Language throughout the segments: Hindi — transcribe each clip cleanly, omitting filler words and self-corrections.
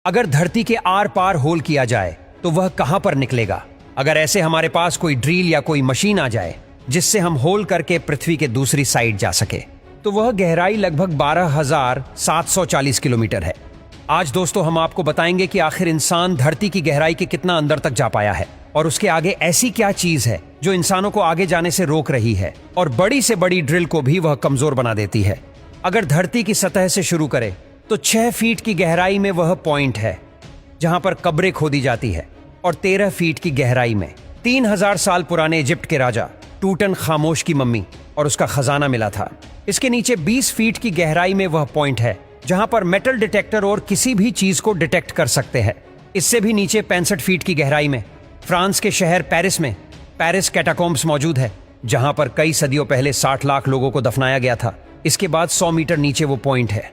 अगर धरती के आर पार होल किया जाए तो वह कहां पर निकलेगा? अगर ऐसे हमारे पास कोई ड्रिल या कोई मशीन आ जाए जिससे हम होल करके पृथ्वी के दूसरी साइड जा सके, तो वह गहराई लगभग 12,740 किलोमीटर है। आज दोस्तों हम आपको बताएंगे कि आखिर इंसान धरती की गहराई के कितना अंदर तक जा पाया है और उसके आगे ऐसी क्या चीज है जो इंसानों को आगे जाने से रोक रही है और बड़ी से बड़ी ड्रिल को भी वह कमजोर बना देती है। अगर धरती की सतह से शुरू करें तो 6 फीट की गहराई में वह पॉइंट है जहां पर कब्रें खोदी जाती है और 13 फीट की गहराई में 3000 साल पुराने इजिप्ट के राजा टूटन खामोश की मम्मी और उसका खजाना मिला था। इसके नीचे 20 फीट की गहराई में वह पॉइंट है जहां पर मेटल डिटेक्टर और किसी भी चीज को डिटेक्ट कर सकते हैं। इससे भी नीचे 65 फीट की गहराई में फ्रांस के शहर पेरिस में पेरिस कैटाकॉम्ब्स मौजूद है, जहां पर कई सदियों पहले 60 लाख लोगों को दफनाया गया था। इसके बाद 100 मीटर नीचे वो पॉइंट है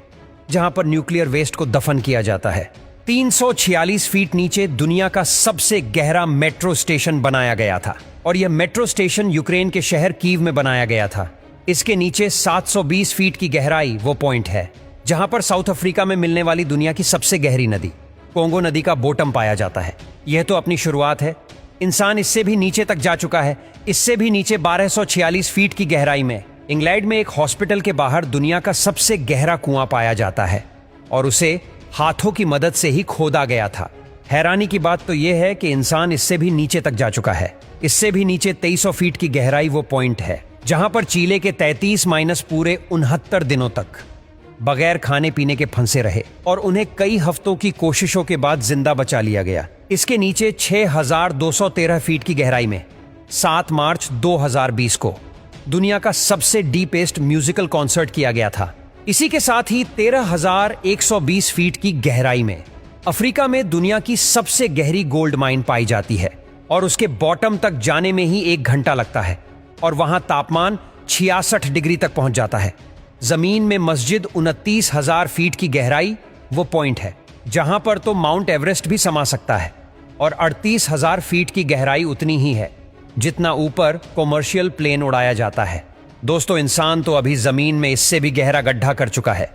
जहां पर न्यूक्लियर वेस्ट को दफन किया जाता है। 346 फीट नीचे दुनिया का सबसे गहरा मेट्रो स्टेशन बनाया गया था और यह मेट्रो स्टेशन यूक्रेन के शहर कीव में बनाया गया था। इसके नीचे 720 फीट की गहराई वो पॉइंट है जहां पर साउथ अफ्रीका में मिलने वाली दुनिया की सबसे गहरी नदी कोंगो नदी का बॉटम पाया जाता है। यह तो अपनी शुरुआत है, इंसान इससे भी नीचे तक जा चुका है। इससे भी नीचे 1246 फीट की गहराई में इंग्लैंड में एक हॉस्पिटल के बाहर दुनिया का सबसे गहरा कुआं पाया जाता है और उसे हाथों की मदद से ही खोदा गया था। हैरानी की बात तो यह है कि इंसान इससे भी नीचे तक जा चुका है। इससे भी नीचे 2300 फीट की गहराई वो पॉइंट है जहां पर चीले के 33 माइनस पूरे 69 दिनों तक बगैर खाने पीने के फंसे रहे और उन्हें कई हफ्तों की कोशिशों के बाद जिंदा बचा लिया गया। इसके नीचे 6213 फीट की गहराई में 7 मार्च 2020 को दुनिया का सबसे डीपेस्ट म्यूजिकल कॉन्सर्ट किया गया था। इसी के साथ ही 13,120 फीट की गहराई में अफ्रीका में दुनिया की सबसे गहरी गोल्ड माइन पाई जाती है और उसके बॉटम तक जाने में ही 1 घंटा लगता है और वहां तापमान 66 डिग्री तक पहुंच जाता है। जमीन में मस्जिद 29,000 फीट की गहराई वो पॉइंट है जहां पर तो माउंट एवरेस्ट भी समा सकता है और 38,000 फीट की गहराई उतनी ही है जितना ऊपर कॉमर्शियल प्लेन उड़ाया जाता है। दोस्तों इंसान तो अभी जमीन में इससे भी गहरा गड्ढा कर चुका है।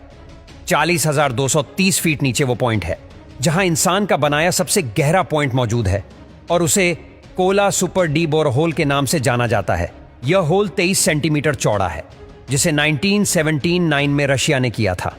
40,230 फीट नीचे वो पॉइंट है जहां इंसान का बनाया सबसे गहरा पॉइंट मौजूद है और उसे कोला सुपर डी बोरहोल के नाम से जाना जाता है। यह होल 23 सेंटीमीटर चौड़ा है जिसे 1979 में रशिया ने किया था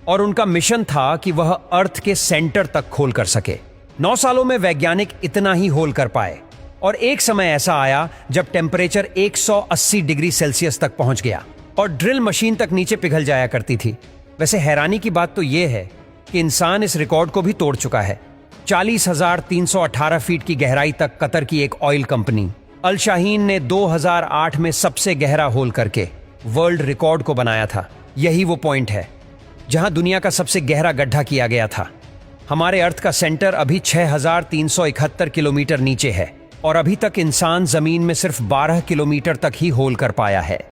और उनका मिशन था कि वह अर्थ के सेंटर तक खोल कर सके। 9 सालों में वैज्ञानिक इतना ही होल कर पाए और एक समय ऐसा आया जब टेम्परेचर 180 डिग्री सेल्सियस तक पहुंच गया और ड्रिल मशीन तक नीचे पिघल जाया करती थी। वैसे हैरानी की बात तो यह है कि इंसान इस रिकॉर्ड को भी तोड़ चुका है। 40,318 फीट की गहराई तक कतर की एक ऑयल कंपनी अल शाहीन ने 2008 में सबसे गहरा होल करके वर्ल्ड रिकॉर्ड को बनाया था। यही वो पॉइंट है जहां दुनिया का सबसे गहरा गड्ढा किया गया था। हमारे अर्थ का सेंटर अभी 6,371 किलोमीटर नीचे है और अभी तक इंसान जमीन में सिर्फ 12 किलोमीटर तक ही होल कर पाया है।